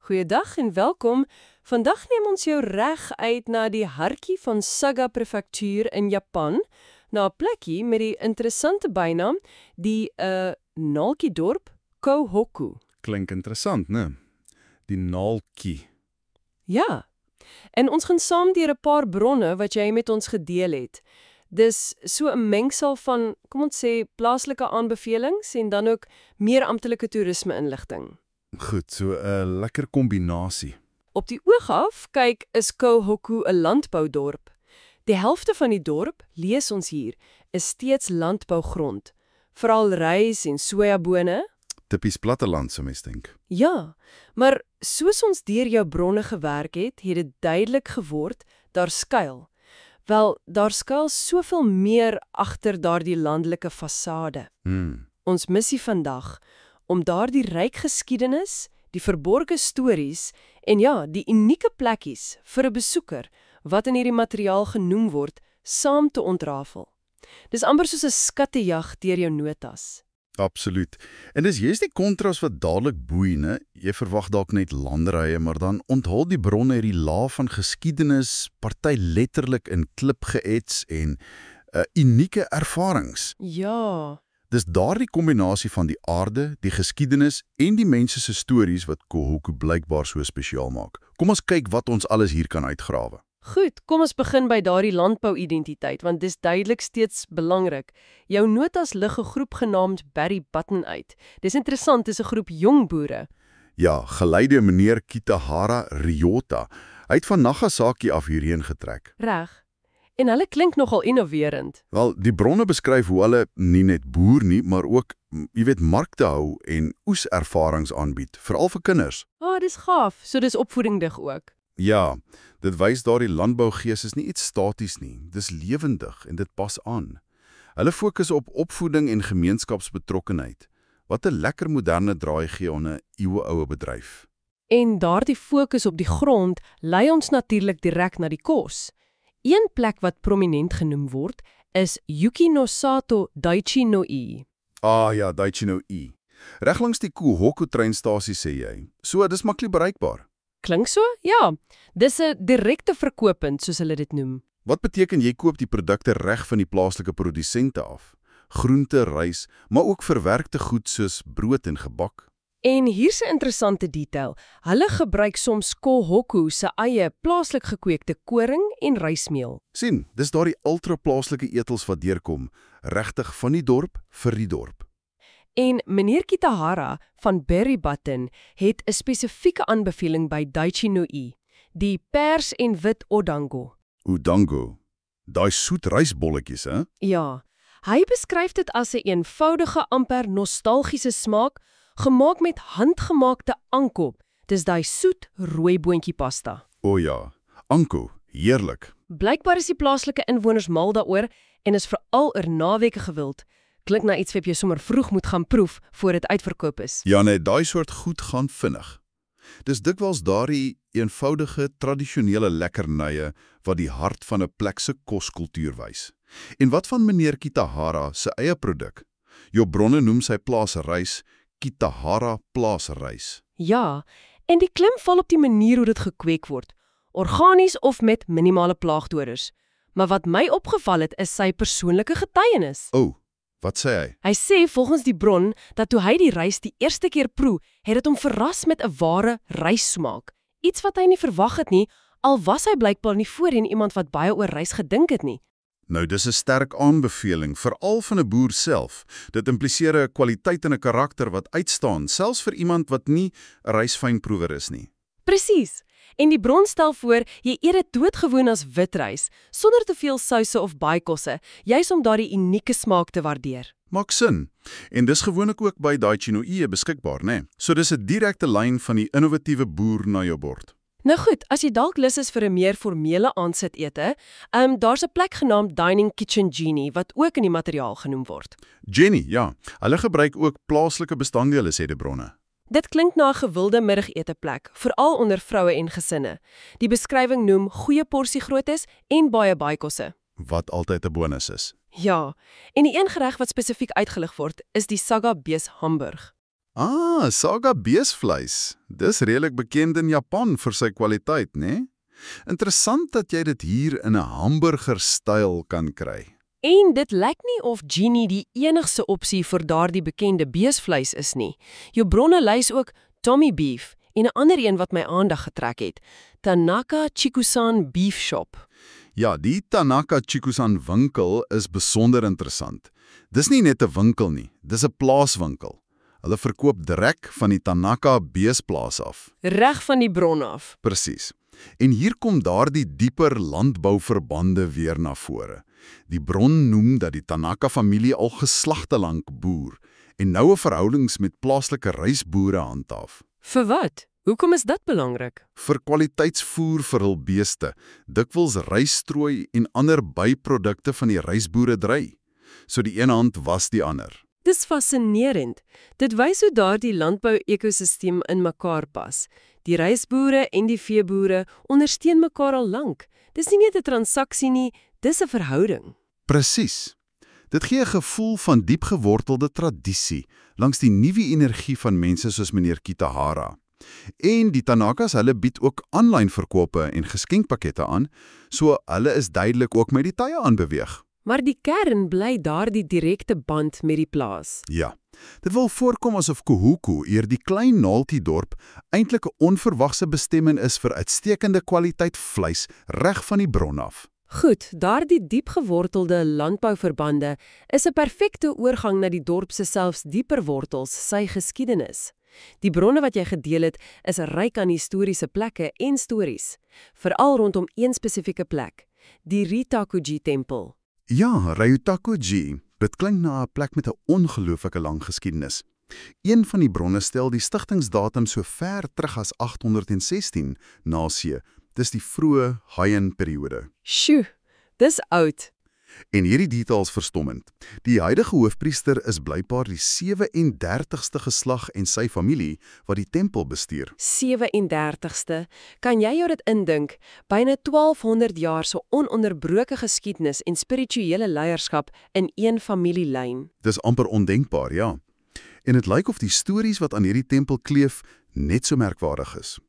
Goeiedag en welkom. Vandag neem ons jou reg uit na die hartjie van Saga Prefektuur in Japan, na 'n plekkie met die interessante bynaam, die naaltjiedorp Kohoku. Klink interessant, né? Die naaltjie. Ja, en ons gaan saam deur 'n paar bronne wat jy met ons gedeel het. Dis so 'n mengsel van, kom ons sê, plaaslike aanbevelings en dan ook meer amptelike toerisme-inligting. Goed, so 'n lekker kombinasie. Op die oog af, kyk, is Kohoku 'n landboudorp. Die helfte van die dorp, lees ons hier, is steeds landbougrond. Veral rys en sojabone. Tipies platteland, sou mens dink. Ja, maar soos ons deur jou bronne gewerk het dit duidelik geword, daar skuil. Wel, daar skuil soveel meer agter daardie landelike fasade. Ons missie vandag, om daardie ryk geskiedenis, die verborgde stories en ja, die unieke plekkies vir 'n besoeker, wat in hierdie materiaal genoem word, saam te ontrafel. Dis amper soos 'n skattejag deur jou notas. Absoluut. En dis juist die kontras wat dadelik boei, né? Jy verwag dalk net landerye, maar dan onthul die bronne hierdie laag van geskiedenis, party letterlik in klip geets en unieke ervarings. Ja. Dis daardie kombinasie van die aarde, die geskiedenis en die mense se stories wat Kohoku blykbaar so spesiaal maak. Kom ons kyk wat ons alles hier kan uitgrawe. Goed, kom ons begin by daardie landbouidentiteit, want dis duidelik steeds belangrik. Jou notas lig 'n groep genaamd Berry Button uit. Dis interessant, dis 'n groep jong boere. Ja, gelei deur meneer Kitahara Ryota. Hy het van Nagasaki af hierheen getrek. Reg. En hulle klink nogal innoverend. Wel, die bronne beskryf hoe hulle nie net boer nie, maar ook, markte hou en oeservarings aanbied, veral vir kinders. Dis gaaf. So dis opvoedingdig ook. Ja, dit wys daardie landbougees is nie iets staties nie, dis lewendig en dit pas aan. Hulle fokus op opvoeding en gemeenskapsbetrokkenheid, wat 'n lekker moderne draai gee aan 'n eeueoue bedryf. En daardie fokus op die grond lei ons natuurlik direk na die kos. Een plek wat prominent genoem word, is Yuki no Sato Daichi no I. Ja, Daichi no I. Reg langs die Kohoku treinstasie sê jy. So, dis maklik bereikbaar. Klink so? Ja. Dis 'n direkte verkooppunt, soos hulle dit noem. Wat beteken jy koop die produkte reg van die plaaslike produsente af? Groente, rys, maar ook verwerkte goed soos brood en gebak. En hier's 'n interessante detail. Hulle gebruik soms Kohoku se eie plaaslik gekweekte koring en rysmeel. Sien, dis daardie ultra-plaaslike etels wat deurkom, regtig van die dorp vir die dorp. En meneer Kitahara van Berry Button het 'n spesifieke aanbeveling by Daichi no I, die pers en wit odango. Odango, daai soet rysbolletjies, hè? Ja, hy beskryf dit as 'n eenvoudige, amper nostalgiese smaak, gemaak met handgemaakte anko. Dis daai soet rooi boontjie pasta. O ja, anko, heerlik. Blykbaar is die plaaslike inwoners mal daaroor en is veral naweke gewild. Klink na iets wat jy sommer vroeg moet gaan proef voor dit uitverkoop is. Ja, nee, daai soort goed gaan vinnig. Dis dikwels daardie eenvoudige, tradisionele lekkernye wat die hart van 'n plek se koskultuur wys. En wat van meneer Kitahara se eie produk? Jou bronne noem sy plaasrys Kitahara plaasrys. Ja, en die klim val op die manier hoe dit gekweek word. Organies of met minimale plaagdoders. Maar wat my opgeval het, is sy persoonlike getuienis. Wat sê hy? Hy sê volgens die bron dat toe hy die rys die eerste keer proe, het dit hom verras met 'n ware ryssmaak. Iets wat hy nie verwag het nie, al was hy blykbaar nie voorheen iemand wat baie oor rys gedink het nie. Nou, dis 'n sterk aanbeveling, veral van 'n boer self. Dit impliseer 'n kwaliteit en 'n karakter wat uitstaan, selfs vir iemand wat nie 'n rysfynproewer is nie. Presies. En die bron stel voor, jy eet dit doodgewoon as witrys, sonder te veel souse of baaikosse, juis om daardie unieke smaak te waardeer. Maak sin. En dis gewoonlik ook by Daichi no I beskikbaar, né? So dis 'n direkte lyn van die innovatiewe boer na jou bord. Nou goed, as jy dalk lus is vir 'n meer formele aansetete, daar's 'n plek genaamd Dining Kitchen Genie wat ook in die materiaal genoem word. Genie, ja. Hulle gebruik ook plaaslike bestanddele, sê die bronne. Dit klink na 'n gewilde middageteplek, veral onder vroue en gesinne. Die beskrywing noem goeie porsiegroottes en baie baaikosse. Wat altyd 'n bonus is. Ja, en die een gereg wat spesifiek uitgelig word, is die Saga Bees Hamburg. Saga beesvleis. Dis redelik bekend in Japan vir sy kwaliteit, né? Interessant dat jy dit hier in 'n hamburger-styl kan kry. En dit lyk nie of Genie die enigste opsie vir daardie bekende beesvleis is nie. Jou bronne lys ook Tommy Beef en 'n ander een wat my aandag getrek het, Tanaka Chikusan Beef Shop. Ja, die Tanaka Chikusan winkel is besonder interessant. Dis nie net 'n winkel nie, dis 'n plaaswinkel. Hulle verkoop direk van die Tanaka beesplaas af. Reg van die bron af. Presies. En hier kom daardie dieper landbouverbande weer na vore. Die bron noem dat die Tanaka-familie al geslagte lank boer en noue verhoudings met plaaslike rysboere handhaaf. Vir wat? Hoekom is dit belangrik? Vir kwaliteitsvoer vir hul beeste, dikwels rysstrooi en ander byprodukte van die rysboerdery. So die een hand was die ander. Dis fascinerend. Dit wys hoe daardie landbou-ekosisteem in mekaar pas. Die rysboere en die veeboere ondersteun mekaar al lank. Dis nie net 'n transaksie nie, dis 'n verhouding. Presies. Dit gee 'n gevoel van diepgewortelde tradisie langs die nuwe energie van mense soos meneer Kitahara. En die Tanakas, hulle bied ook aanlyn verkope en geskenkpakkette aan, so hulle is duidelik ook met die tye aanbeweeg. Maar die kern bly daardie direkte band met die plaas. Ja, dit wil voorkom asof Kohuku, eer die klein naaltjiedorp, eintlik 'n onverwagse bestemming is vir uitstekende kwaliteit vleis reg van die bron af. Goed, daardie diepgewortelde landbouverbande is 'n perfekte oorgang na die dorp se selfs dieper wortels, sy geskiedenis. Die bronne wat jy gedeel het, is ryk aan historiese plekke en stories, veral rondom een spesifieke plek, die Ritakuji-tempel. Ja, Ryutakuji, dit klink na 'n plek met 'n ongelooflike lang geskiedenis. Een van die bronne stel die stigtingsdatum so ver terug as 816 na C. Dis die vroeë Heian-periode. Sjoe, dis oud. En hierdie details verstommend. Die huidige hoofpriester is blykbaar die 37ste geslag en sy familie wat die tempel bestuur. 37ste. Kan jy jou dit indink? Byna 1200 jaar se ononderbroke geskiedenis en spirituele leierskap in een familielyn. Dis amper ondenkbaar, ja. En dit lyk of die stories wat aan hierdie tempel kleef net so merkwaardig is.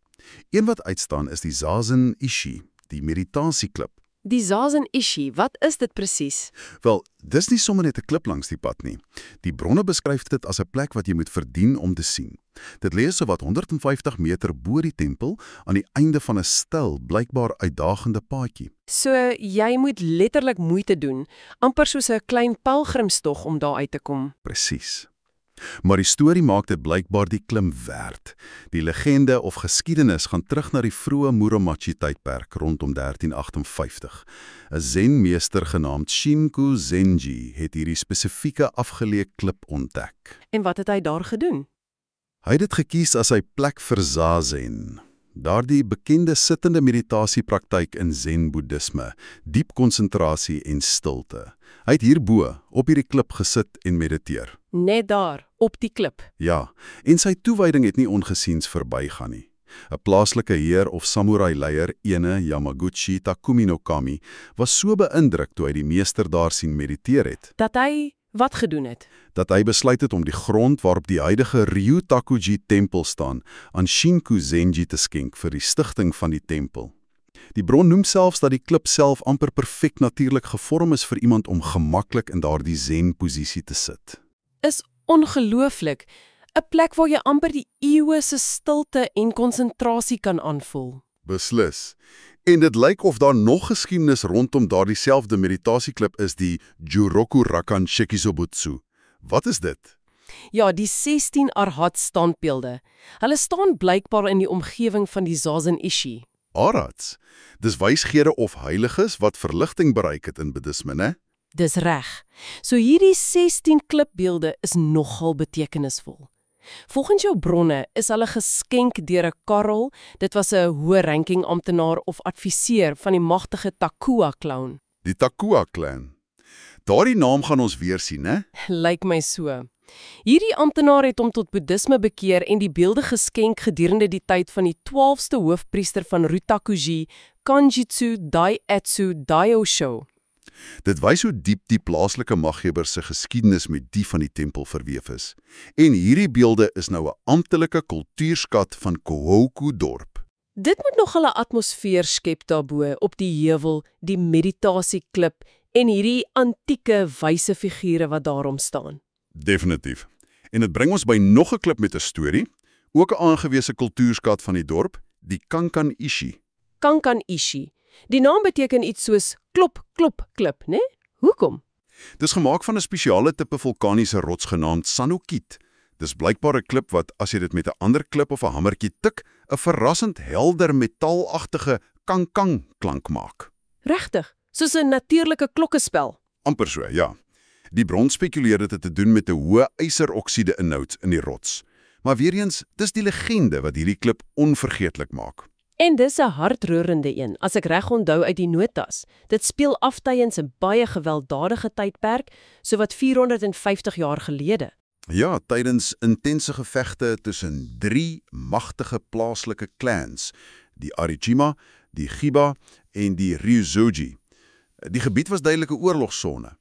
Een wat uitstaan is die Zazen Ishi, die meditasieklip. Die Zazen Ishi, wat is dit presies? Wel, dis nie sommer net 'n klip langs die pad nie. Die bronne beskryf dit as 'n plek wat jy moet verdien om te sien. Dit lê so wat 150 meter bo die tempel aan die einde van 'n stil, blykbaar uitdagende paadjie. So, jy moet letterlik moeite doen, amper soos 'n klein pelgrimstog om daar uit te kom. Presies. Maar die storie maak dit blykbaar die klim werd. Die legende of geskiedenis gaan terug na die vroeë Muromachi-tydperk rondom 1358. 'n Zenmeester genaamd Shinku Zenji het hierdie spesifieke afgeleë klip ontdek. En wat het hy daar gedoen? Hy het dit gekies as sy plek vir Zazen. Daardie bekende sittende meditasiepraktyk in Zen-boeddhisme, diep konsentrasie en stilte. Hy het hierbo op hierdie klip gesit en mediteer. Net daar, op die klip. Ja, en sy toewyding het nie ongesiens verbygaan nie. 'n Plaaslike heer of samurai-leier, ene Yamaguchi Takumi no Kami, was so beïndruk toe hy die meester daar sien mediteer het, Dat hy wat gedoen het? dat hy besluit het om die grond waarop die huidige Ryutakuji-tempel staan, aan Shinku Zenji te skenk vir die stigting van die tempel. Die bron noem selfs dat die klip self amper perfek natuurlik gevorm is vir iemand om gemaklik in daardie zen-posisie te sit. Is ongelooflik. 'n Plek waar jy amper die eeue se stilte en konsentrasie kan aanvoel. Beslis. En dit lyk of daar nog geskiedenis rondom daardie selfde meditasieklip is, die Juroku Rakan Shikizobutsu. Wat is dit? Ja, die 16 Arhat standbeelde. Hulle staan blykbaar in die omgewing van die Zazen Ishi. Arhats. Dis wysgede of heiliges wat verligting bereik het in boeddhisme, né? Dis reg. So hierdie 16 klipbeelde is nogal betekenisvol. Volgens jou bronne is hulle geskenk deur 'n Karel, dit was 'n hoë-ranking amptenaar of adviseur van die magtige Takua-klan. Die Takua-klan. Daardie naam gaan ons weer sien, né? Lyk my so. Hierdie amptenaar het hom tot boeddhisme bekeer en die beelde geskenk gedurende die tyd van die 12ste hoofpriester van Rutakuji, Kanjitsu Daietsu Daiyosho. Dit wys hoe diep die plaaslike maghebbers se geskiedenis met die van die tempel verweef is. En hierdie beelde is nou 'n amptelike kultuurskat van Kohoku-dorp. Dit moet nog 'n atmosfeer skep daarbo op die heuwel, die meditasieklip en hierdie antieke wyse figure wat daarom staan. Definitief. En dit bring ons by nog 'n klip met 'n storie, ook 'n aangewese kultuurskat van die dorp, die Kankan-ishi. Kankan-ishi. Die naam beteken iets soos klop, klop, klip, né? Hoekom? Dis gemaak van 'n spesiale tipe vulkaniese rots genaamd sanokit. Dis blykbaar 'n klip wat, as jy dit met 'n ander klip of 'n hamertjie tik, 'n verrassend helder metaalagtige kang-kang klank maak. Regtig, soos 'n natuurlike klokkespel. Amper so, ja. Die bron spekuleer dit het te doen met 'n hoë yseroksiede inhoud in die rots. Maar weer eens, dis die legende wat hierdie klip onvergeetlik maak. En dis 'n hartroerende een, as ek reg onthou uit die notas. Dit speel af tydens 'n baie gewelddadige tydperk, sowat 450 jaar gelede. Ja, tydens intense gevegte tussen 3 magtige plaaslike clans, die Arijima, die Giba en die Ryuzoji. Die gebied was duidelik 'n oorlogsone.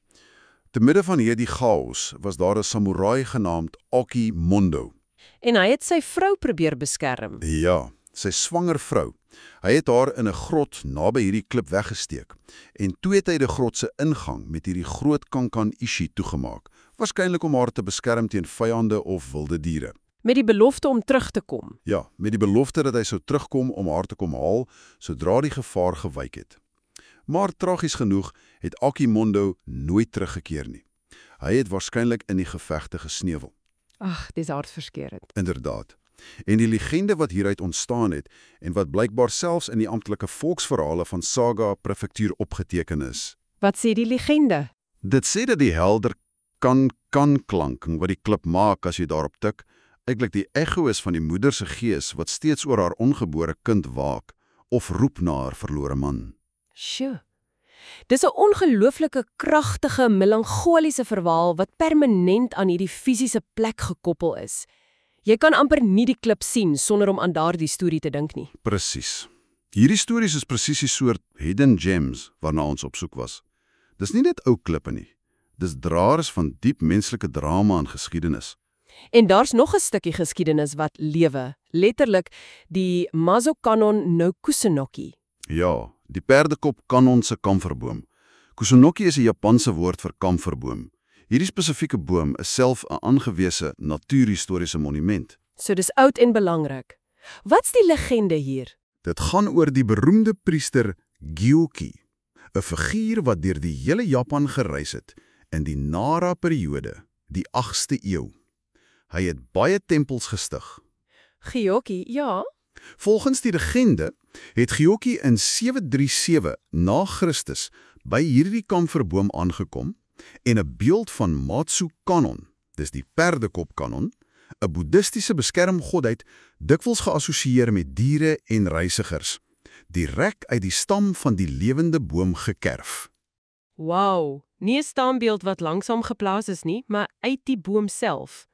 Te midde van hierdie chaos was daar 'n samurai genaamd Aki Mondo. En hy het sy vrou probeer beskerm. Ja, sy swanger vrou. Hy het haar in 'n grot naby hierdie klip weggesteek. En toe het hy die grot se ingang met hierdie groot Kankan-ishi toegemaak, waarskynlik om haar te beskerm teen vyande of wilde diere. Met die belofte om terug te kom. Ja, met die belofte dat hy sou terugkom om haar te kom haal, sodra die gevaar gewyk het. Maar tragies genoeg het Aki Mondo nooit teruggekeer nie. Hy het waarskynlik in die gevegte gesneuwel. Ag, dis hartverskeurende. Inderdaad. En die legende wat hieruit ontstaan het, en wat blykbaar selfs in die amptelike volksverhale van Saga Prefektuur opgeteken is. Wat sê die legende? Dit sê dat die helder kan-kan-klank wat die klip maak as jy daarop tik, eintlik die echo is van die moeder se gees wat steeds oor haar ongebore kind waak, of roep na haar verlore man. Sjoe. Dis 'n ongelooflike kragtige, melancholiese verhaal wat permanent aan hierdie fisiese plek gekoppel is. Jy kan amper nie die klip sien sonder om aan daardie storie te dink nie. Presies. Hierdie stories is presies die soort hidden gems waarna ons op soek was. Dis nie net ou klippe nie. Dis draers van diep menslike drama en geskiedenis. En daar's nog 'n stukkie geskiedenis wat lewe, letterlik die Mazokanon no Kusunoki. Ja, die perdekop kanon se kamferboom. Kusunoki is 'n Japanse woord vir kamferboom. Hierdie spesifieke boom is self 'n aangewese natuurhistoriese monument. So dis oud en belangrik. Wat's die legende hier? Dit gaan oor die beroemde priester Gyoki, 'n figuur wat deur die hele Japan gereis het in die Nara-periode, die 8ste eeu. Hy het baie tempels gestig. Gyoki, ja. Volgens die legende het Gyoki in 737 na Christus by hierdie kamferboom aangekom en 'n beeld van Matsu Kanon, dis die perdekop kanon, 'n boeddhistiese beskermgodheid dikwels geassosieer met diere en reisigers, direk uit die stam van die lewende boom gekerf. Wow, nie 'n standbeeld wat langsam geplaas is nie, maar uit die boom self.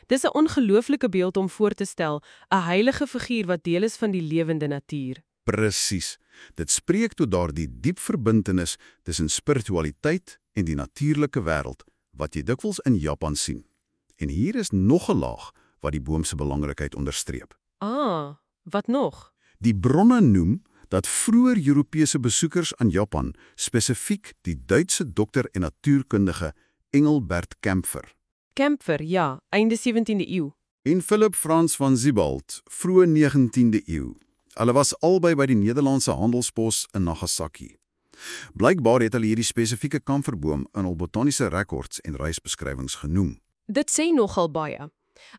Dis 'n ongelooflike beeld om voor te stel, 'n heilige figuur wat deel is van die lewende natuur. Presies. Dit spreek tot daardie diep verbintenis tussen spiritualiteit en die natuurlike wêreld wat jy dikwels in Japan sien. En hier is nog 'n laag wat die boom se belangrikheid onderstreep. Ah, wat nog? Die bronne noem dat vroeër Europese besoekers aan Japan, spesifiek die Duitse dokter en natuurkundige Engelbert Kaempfer Kaempfer, ja, einde 17de eeu. en Philipp Franz van Siebold, vroeë 19de eeu. Hulle was albei by die Nederlandse handelspos in Nagasaki. Blykbaar het hulle hierdie spesifieke kamferboom in hul botaniese rekords en reisbeskrywings genoem. Dit sê nogal baie.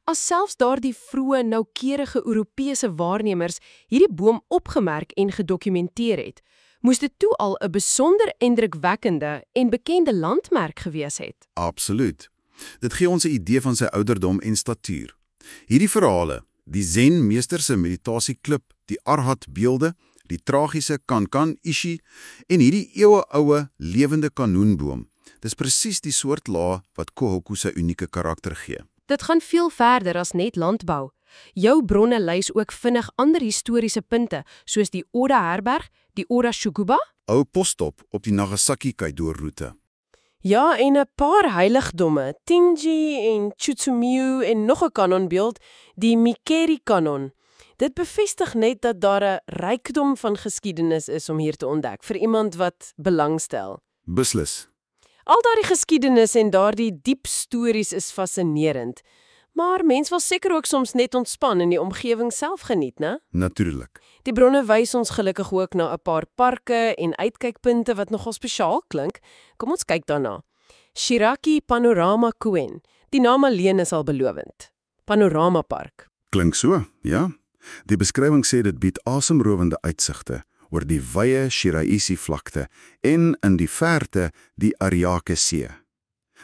As selfs daardie vroeë, noukeurige Europese waarnemers hierdie boom opgemerk en gedokumenteer het, moes dit toe al 'n besonder indrukwekkende en bekende landmerk gewees het. Absoluut. Dit gee ons 'n idee van sy ouderdom en statuur. Hierdie verhale, die Zen-meester se meditasieklip, die Arhat-beelde, die tragiese Kankan-ishi en hierdie eeueoue lewende kanoenboom, dis presies die soort laag wat Kohoku se unieke karakter gee. Dit gaan veel verder as net landbou. Jou bronne lys ook vinnig ander historiese punte, soos die Oda Herberg, die Oda Shukuba. ou posstop op die Nagasaki-Kaido-roete. Ja, en 'n paar heiligdomme, Tenji en Chutsumiu en nog 'n kanonbeeld, die Mikeri-kanon. Dit bevestig net dat daar 'n rykdom van geskiedenis is om hier te ontdek vir iemand wat belangstel. Beslis. Al daardie geskiedenis en daardie diep stories is fascinerend. Maar mens wil seker ook soms net ontspan en die omgewing self geniet, né? Natuurlik. Die bronne wys ons gelukkig ook na 'n paar parke en uitkykpunte wat nogal spesiaal klink. Kom ons kyk daarna. Shiraki Panorama Koen. Die naam alleen is al belovend. Panorama Park. Klink so, ja. Die beskrywing sê dit bied asemrowende uitsigte oor die wye Shiraisi-vlakte en in die verte die Ariake See.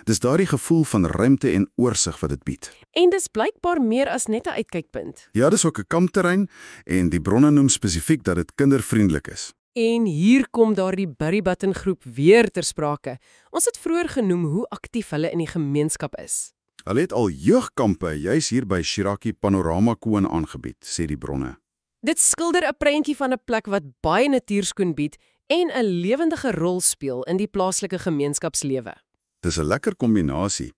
Dis daardie gevoel van ruimte en oorsig wat dit bied. En dis blykbaar meer as net 'n uitkykpunt. Ja, dis ook 'n kampterrein en die bronne noem spesifiek dat dit kindervriendelik is. En hier kom daardie Berry Button groep weer ter sprake. Ons het vroeër genoem hoe aktief hulle in die gemeenskap is. Hulle het al jeugkampe juis hier by Shiraki Panorama Koen aangebied, sê die bronne. Dit skilder 'n prentjie van 'n plek wat baie natuurskoon bied en 'n lewendige rol speel in die plaaslike gemeenskapslewe. Dis 'n lekker kombinasie.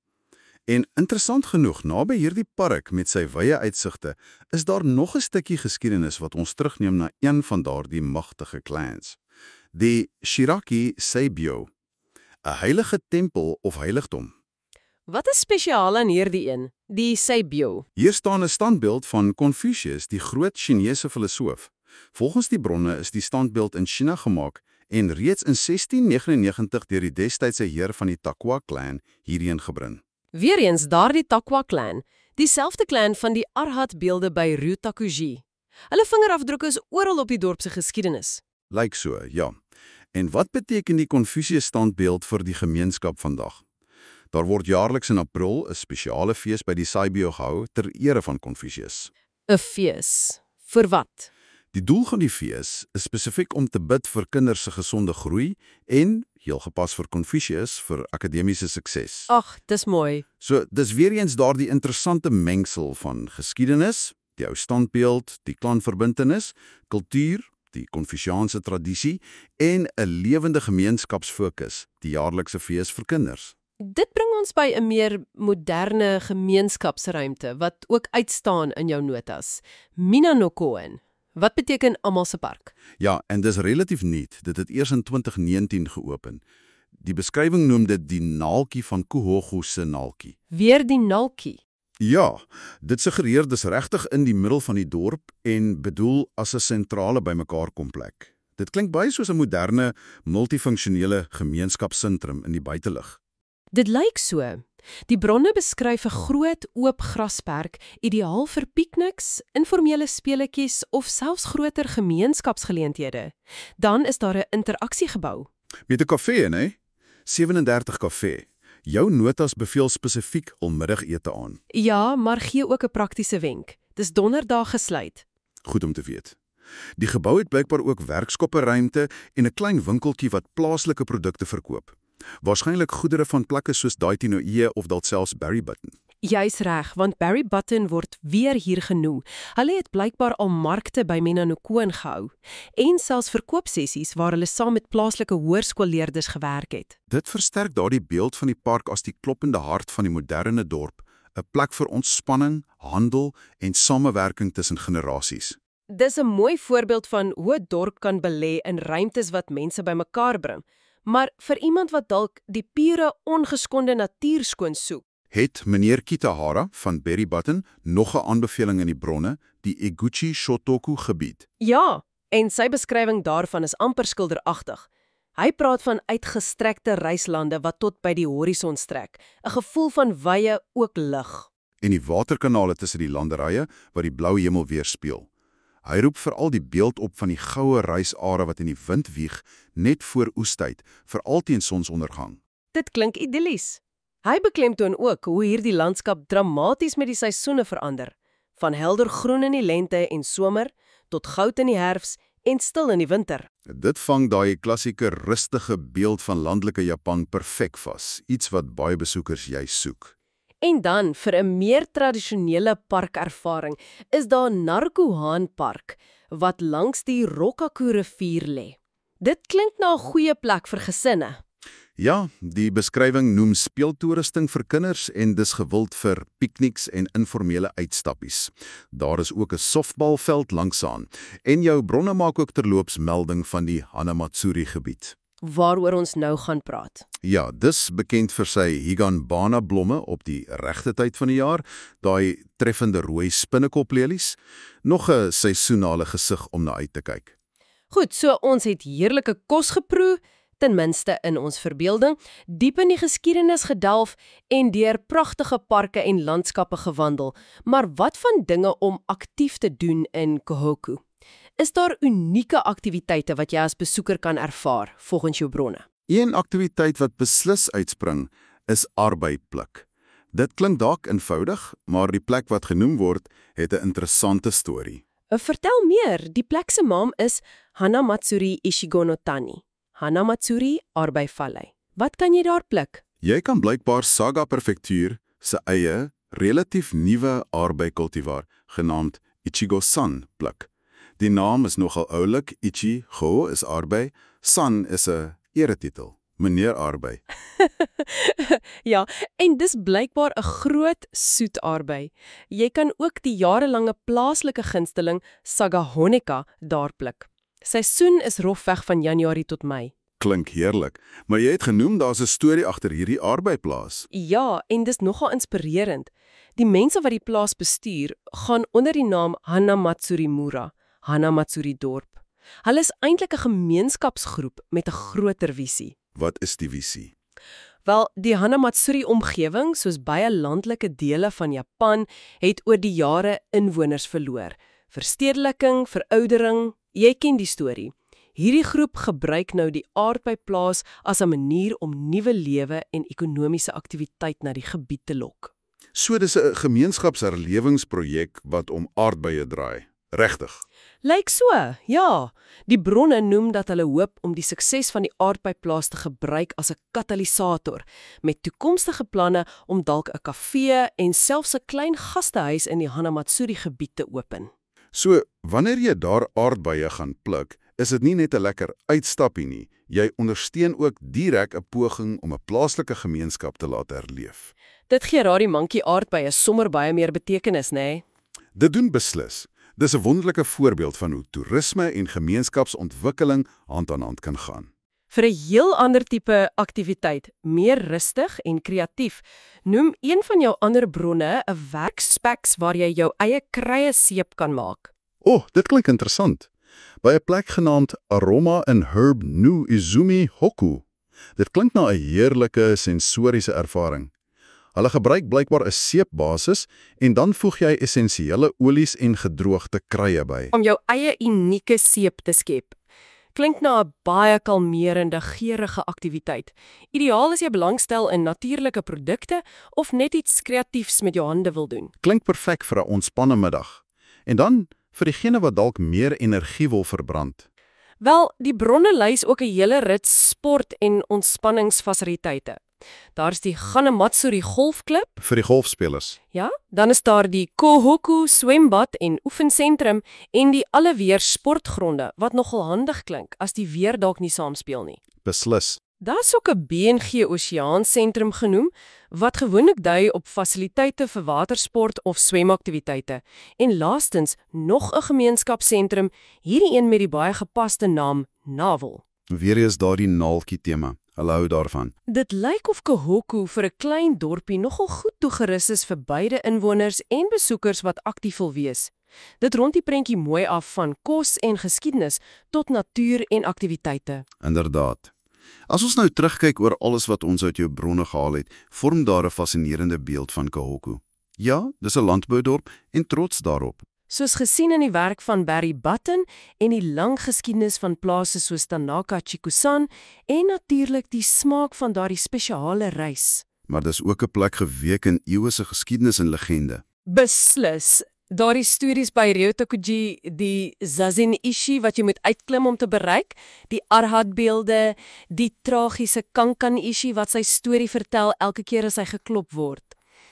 En interessant genoeg, naby hierdie park met sy wye uitsigte, is daar nog 'n stukkie geskiedenis wat ons terugneem na een van daardie magtige clans. Die Shiraki Seibyo, 'n heilige tempel of heiligdom. Wat is spesiaal aan hierdie een, die Seibyo? Hier staan 'n standbeeld van Confucius, die groot Chinese filosoof. Volgens die bronne is die standbeeld in China gemaak en reeds in 1699 deur die destydse heer van die Takwa clan hierheen gebring. Weereens daardie Takwa clan, dieselfde clan van die Arhat-beelde by Ryutakuji. Hulle vingerafdrukke is oral op die dorp se geskiedenis. Lyk so, ja. En wat beteken die Confucius standbeeld vir die gemeenskap vandag? Daar word jaarliks in April 'n spesiale fees by die Seibyo gehou ter ere van Confucius. 'n Fees. Vir wat? Die doel van die fees is spesifiek om te bid vir kinders se gesonde groei en, heel gepas vir Confucius, vir akademiese sukses. Ag, dis mooi. So, dis weer eens daardie interessante mengsel van geskiedenis, die ou standbeeld, die klanverbintenis, kultuur, die Konfusiaanse tradisie en 'n lewende gemeenskapsfokus, die jaarlikse fees vir kinders. Dit bring ons by 'n meer moderne gemeenskapsruimte wat ook uitstaan in jou notas. Minanokoen. Wat beteken almal se park? Ja, en dis relatief nuut. Dit het eers in 2019 geopen. Die beskrywing noem dit die naaltjie van Kuhogu se naaltjie. Weer die naaltjie. Ja, dit suggereer dis regtig in die middel van die dorp en bedoel as 'n sentrale bymekaarkomplek. Dit klink baie soos 'n moderne, multifunksionele gemeenskapssentrum in die buitelug. Dit lyk so. Die bronne beskryf 'n groot, oop grasperk, ideaal vir pikniks, informele speletjies of selfs groter gemeenskapsgeleenthede. Dan is daar 'n interaksiegebou. Met 'n kafee, né? 37 kafee. Jou notas beveel spesifiek hul middagete aan. Ja, maar gee ook 'n praktiese wenk. Dis donderdag gesluit. Goed om te weet. Die gebou het blykbaar ook werkskopperuimte en 'n klein winkeltjie wat plaaslike produkte verkoop. Waarskynlik goedere van plekke soos Daitinoe of dalk selfs Berry Button. Jy's reg, want Berry Button word weer hier genoem. Hulle het blykbaar al markte by Minanokoen gehou en selfs verkoopsessies waar hulle saam met plaaslike hoërskoolleerders gewerk het. Dit versterk daardie beeld van die park as die kloppende hart van die moderne dorp, 'n plek vir ontspanning, handel en samewerking tussen generasies. Dis 'n mooi voorbeeld van hoe 'n dorp kan belê in ruimtes wat mense bymekaar bring. Maar vir iemand wat dalk die pure, ongeskonde natuur skoon soek, Het meneer Kitahara van Berry Button nog 'n aanbeveling in die bronne, die Eguchi Shotoku gebied. ja, en sy beskrywing daarvan is amper skilderagtig. Hy praat van uitgestrekte reislande wat tot by die horison strek, 'n gevoel van wye, ook lig. En die waterkanale tussen die landerye wat die blou hemel weerspieël. Hy roep veral die beeld op van die goue reisare wat in die wind wieg net voor oestyd, veral teen sonsondergang. Dit klink idillies. Hy beklemtoon ook hoe hierdie landskap dramaties met die seisoene verander, van helder groen in die lente en somer tot goud in die herfs en stil in die winter. Dit vang daai klassieke rustige beeld van landelike Japan perfek vas, iets wat baie besoekers juis soek. En dan, vir 'n meer tradisionele parkervaring, is daar Narkuhan Park, wat langs die Rokkaku rivier lê. Dit klink na 'n goeie plek vir gesinne. Ja, die beskrywing noem speeltoerusting vir kinders en dis gewild vir pikniks en informele uitstappies. Daar is ook 'n softbalveld langsaan en jou bronne maak ook terloops melding van die Hanamatsuri-gebied. Waaroor ons nou gaan praat. Ja, dis bekend vir sy higanbana blomme op die regte tyd van die jaar, daai treffende rooi spinnekoplelies, nog 'n seisoenale gesig om na uit te kyk. Goed, so ons het heerlike kos geproe, ten minste in ons verbeelding, diep in die geskiedenis gedelf en deur pragtige parke en landskappe gewandel. Maar wat van dinge om aktief te doen in Kahoku? Is daar unieke aktiwiteite wat jy as besoeker kan ervaar, volgens jou bronne? Een aktiwiteit wat beslis uitspring, is arbeipluk. Dit klink dalk eenvoudig, maar die plek wat genoem word, het 'n interessante storie. Vertel meer, die plek se naam is Hanamatsuri Ishigonotani. Hanamatsuri, Arbeivallei. Wat kan jy daar pluk? Jy kan blykbaar Saga Prefektuur se eie, relatief nuwe arbeikultivar, genaamd Ichigo-san, pluk. Die naam is nogal oulik, Ichi-go is arbei, san is 'n eretitel, meneer arbei. Ja, en dis blykbaar 'n groot soet arbei. Jy kan ook die jarelange plaaslike gunsteling Sagahoneka daar pluk. Seisoen is rofweg van Januarie tot Mei. Klink heerlik, maar jy het genoem daar's 'n storie agter hierdie arbeiplaas. Ja, en dis nogal inspirerend. Die mense wat die plaas bestuur, gaan onder die naam Hanamatsuri-mura, Hanamatsuri dorp. Hulle is eintlik 'n gemeenskapsgroep met 'n groter visie. Wat is die visie? Wel, die Hanamatsuri-omgewing, soos baie landelike dele van Japan, het oor die jare inwoners verloor. Verstedeliking, veroudering, jy ken die storie. Hierdie groep gebruik nou die aardbeiplaas as 'n manier om nuwe lewe en ekonomiese aktiwiteit na die gebied te lok. So dis 'n gemeenskapsherlewingsprojek wat om aardbeie draai. Regtig. Lyk so, ja. Die bronne noem dat hulle hoop om die sukses van die aardbeiplaas te gebruik as 'n katalisator, met toekomstige planne om dalk 'n kafee en selfs 'n klein gastehuis in die Hanamatsuri-gebied te open. So, wanneer jy daar aardbeie gaan pluk, is dit nie net 'n lekker uitstappie nie. Jy ondersteun ook direk 'n poging om 'n plaaslike gemeenskap te laat herleef. Dit gee daardie mankie aardbeie sommer baie meer betekenis, né? Dit doen beslis. Dis 'n wonderlike voorbeeld van hoe toerisme en gemeenskapsontwikkeling hand aan hand kan gaan. Vir 'n heel ander tipe aktiwiteit, meer rustig en kreatief, noem een van jou ander bronne 'n werkspace waar jy jou eie krye seep kan maak. Dit klink interessant. By 'n plek genaamd Aroma and Herb no Izumi Hoku. Dit klink na 'n heerlike sensoriese ervaring. Hulle gebruik blykbaar 'n seepbasis en dan voeg jy essensiële olies en gedroogde kruie by. Om jou eie unieke seep te skep. Klink na 'n baie kalmerende, geurende aktiwiteit. Ideaal as jy belangstel in natuurlike produkte of net iets kreatiefs met jou hande wil doen. Klink perfek vir 'n ontspanne middag. En dan vir diegene wat dalk meer energie wil verbrand. Wel, die bronne lys ook 'n hele rits sport- en ontspanningsfasiliteite. Daar's die Hanamatsuri golfklub, Vir die golfspelers. ja, dan is daar die Kahoku swembad en oefensentrum en die alleweer sportgronde wat nogal handig klink as die weer dalk nie saamspeel nie. Beslis. Daar's ook 'n BNG Oseaansentrum genoem wat gewoonlik dui op fasiliteite vir watersport of swemaktiwiteite. En laastens nog 'n gemeenskapsentrum, hierdie een met die baie gepaste naam Navel. Weer is daardie naaltjie tema. Hulle hou daarvan. Dit lyk of Kahoku vir 'n klein dorpie nogal goed toegerus is vir beide inwoners en besoekers wat aktief wil wees. Dit rond die prentjie mooi af van kos en geskiedenis tot natuur en aktiwiteite. Inderdaad. As ons nou terugkyk oor alles wat ons uit jou bronne gehaal het, vorm daar 'n fascinerende beeld van Kahoku. Ja, dis 'n landboudorp en trots daarop. Soos gesien in die werk van Barry Button en die lang geskiedenis van plase soos Tanaka Chikusan en natuurlik die smaak van daardie spesiale rys. Maar dis ook 'n plek geweek in eeuse geskiedenis en legende. Beslis. Daardie stories by Ryotokuji, die Zazen-ishi wat jy moet uitklim om te bereik, die Arhat-beelde, die tragiese Kankan-ishi wat sy storie vertel elke keer as hy geklop word.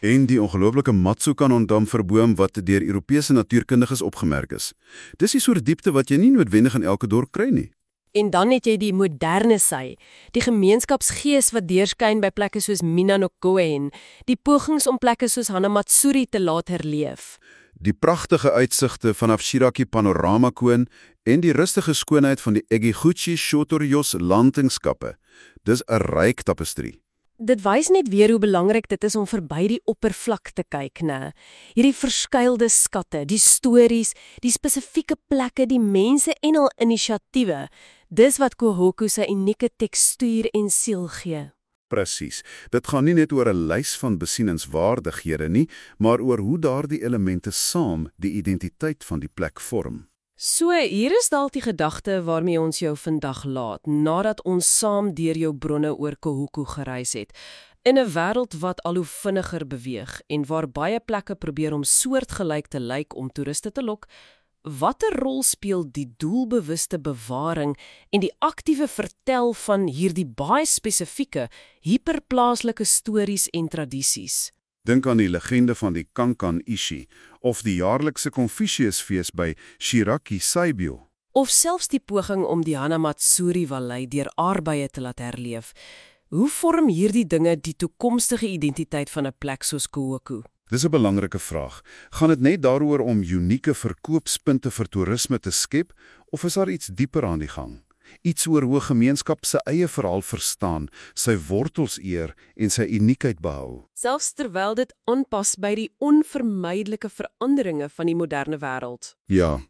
En die ongelooflike Matsukanon-dam verboom wat deur Europese natuurkundiges opgemerk is. Dis die soort diepte wat jy nie noodwendig in elke dorp kry nie. En dan het jy die moderne sy, die gemeenskapsgees wat deurskyn by plekke soos Minanokoe en die pogings om plekke soos Hanamatsuri te laat herleef. Die pragtige uitsigte vanaf Shiraki Panoramakoon en die rustige skoonheid van die Egiguchi Shotoryos landingskappe. Dis 'n ryk tapestrie. Dit wys net weer hoe belangrik dit is om verby die oppervlak te kyk, né? Hierdie verskuilde skatte, die stories, die spesifieke plekke, die mense en hul inisiatiewe. Dis wat Kohoku se unieke tekstuur en siel gee. Presies. Dit gaan nie net oor 'n lys van besieningswaardighede nie, maar oor hoe daardie elemente saam die identiteit van die plek vorm. So, hier is dalk die gedagte waarmee ons jou vandag laat, nadat ons saam deur jou bronne oor Kohoku gereis het. In 'n wêreld wat al hoe vinniger beweeg en waar baie plekke probeer om soortgelyk te lyk om toeriste te lok, watter rol speel die doelbewuste bewaring en die aktiewe vertel van hierdie baie spesifieke, hiperplaaslike stories en tradisies? Dink aan die legende van die Kankan Ishi of die jaarlikse Confuciusfees by Shiraki Saibyo. Of selfs die poging om die Hanamatsuri-vallei deur aardbeie te laat herleef. Hoe vorm hierdie dinge die toekomstige identiteit van 'n plek soos Kohoku? Dis 'n belangrike vraag. Gaan dit net daaroor om unieke verkoopspunte vir toerisme te skep of is daar iets dieper aan die gang? Iets oor hoe 'n gemeenskap se eie verhaal verstaan, sy wortels eer en sy uniekheid behou. Selfs terwyl dit aanpas by die onvermydelike veranderinge van die moderne wêreld. Ja,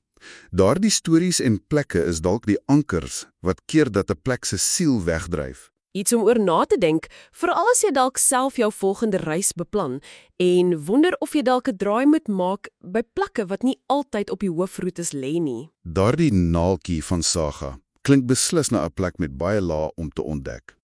daardie stories en plekke is dalk die ankers wat keer dat 'n plek se siel wegdryf. Iets om oor na te denk, veral as jy dalk self jou volgende reis beplan en wonder of jy dalk 'n draai moet maak by plekke wat nie altyd op die hoofroetes lê nie. Daardie naaltjie van Saga klink beslis na 'n plek met baie lae om te ontdek.